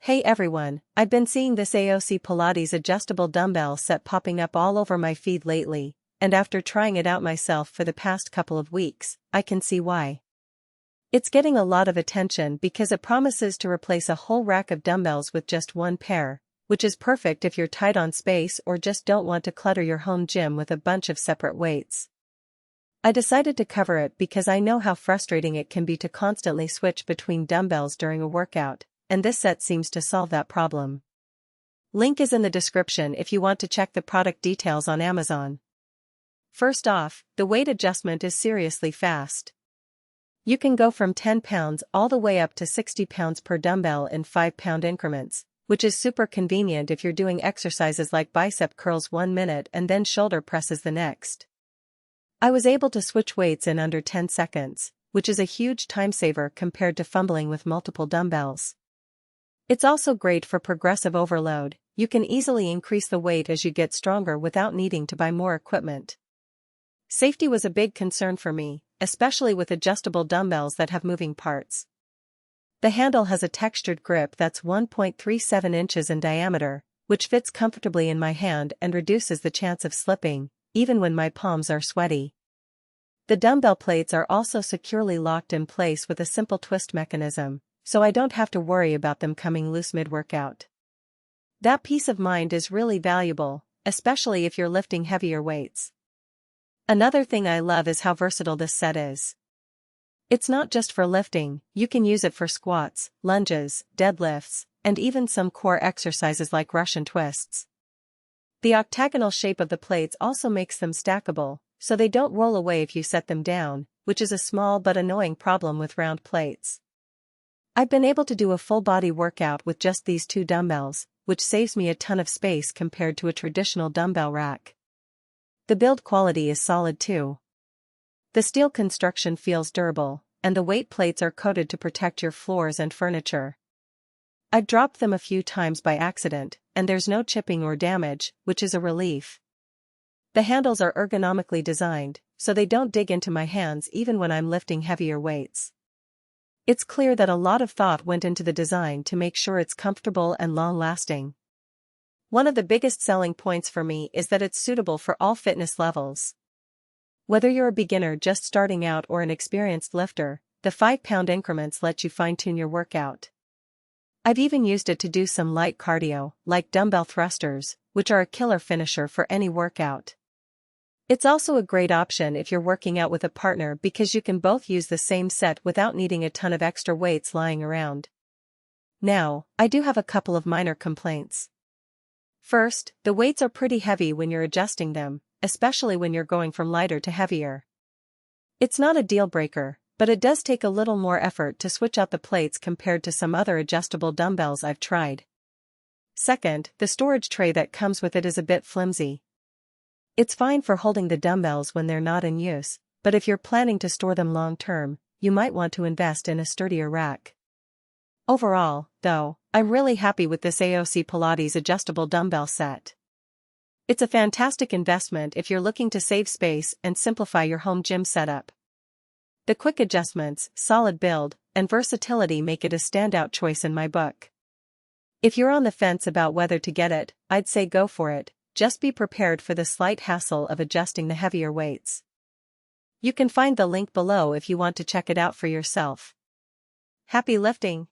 Hey everyone, I've been seeing this AOC Pilates adjustable dumbbell set popping up all over my feed lately, and after trying it out myself for the past couple of weeks, I can see why. It's getting a lot of attention because it promises to replace a whole rack of dumbbells with just one pair, which is perfect if you're tight on space or just don't want to clutter your home gym with a bunch of separate weights. I decided to cover it because I know how frustrating it can be to constantly switch between dumbbells during a workout, and this set seems to solve that problem. Link is in the description if you want to check the product details on Amazon. First off, the weight adjustment is seriously fast. You can go from 10 pounds all the way up to 60 pounds per dumbbell in 5-pound increments, which is super convenient if you're doing exercises like bicep curls 1 minute and then shoulder presses the next. I was able to switch weights in under 10 seconds, which is a huge time saver compared to fumbling with multiple dumbbells. It's also great for progressive overload. You can easily increase the weight as you get stronger without needing to buy more equipment. Safety was a big concern for me, especially with adjustable dumbbells that have moving parts. The handle has a textured grip that's 1.37 inches in diameter, which fits comfortably in my hand and reduces the chance of slipping, even when my palms are sweaty. The dumbbell plates are also securely locked in place with a simple twist mechanism, so I don't have to worry about them coming loose mid-workout. That peace of mind is really valuable, especially if you're lifting heavier weights. Another thing I love is how versatile this set is. It's not just for lifting, you can use it for squats, lunges, deadlifts, and even some core exercises like Russian twists. The octagonal shape of the plates also makes them stackable, so they don't roll away if you set them down, which is a small but annoying problem with round plates. I've been able to do a full body workout with just these two dumbbells, which saves me a ton of space compared to a traditional dumbbell rack. The build quality is solid too. The steel construction feels durable, and the weight plates are coated to protect your floors and furniture. I've dropped them a few times by accident, and there's no chipping or damage, which is a relief. The handles are ergonomically designed, so they don't dig into my hands even when I'm lifting heavier weights. It's clear that a lot of thought went into the design to make sure it's comfortable and long-lasting. One of the biggest selling points for me is that it's suitable for all fitness levels. Whether you're a beginner just starting out or an experienced lifter, the 5-pound increments let you fine-tune your workout. I've even used it to do some light cardio, like dumbbell thrusters, which are a killer finisher for any workout. It's also a great option if you're working out with a partner because you can both use the same set without needing a ton of extra weights lying around. Now, I do have a couple of minor complaints. First, the weights are pretty heavy when you're adjusting them, especially when you're going from lighter to heavier. It's not a deal breaker, but it does take a little more effort to switch out the plates compared to some other adjustable dumbbells I've tried. Second, the storage tray that comes with it is a bit flimsy. It's fine for holding the dumbbells when they're not in use, but if you're planning to store them long-term, you might want to invest in a sturdier rack. Overall, though, I'm really happy with this AOC Pilates adjustable dumbbell set. It's a fantastic investment if you're looking to save space and simplify your home gym setup. The quick adjustments, solid build, and versatility make it a standout choice in my book. If you're on the fence about whether to get it, I'd say go for it. Just be prepared for the slight hassle of adjusting the heavier weights. You can find the link below if you want to check it out for yourself. Happy lifting!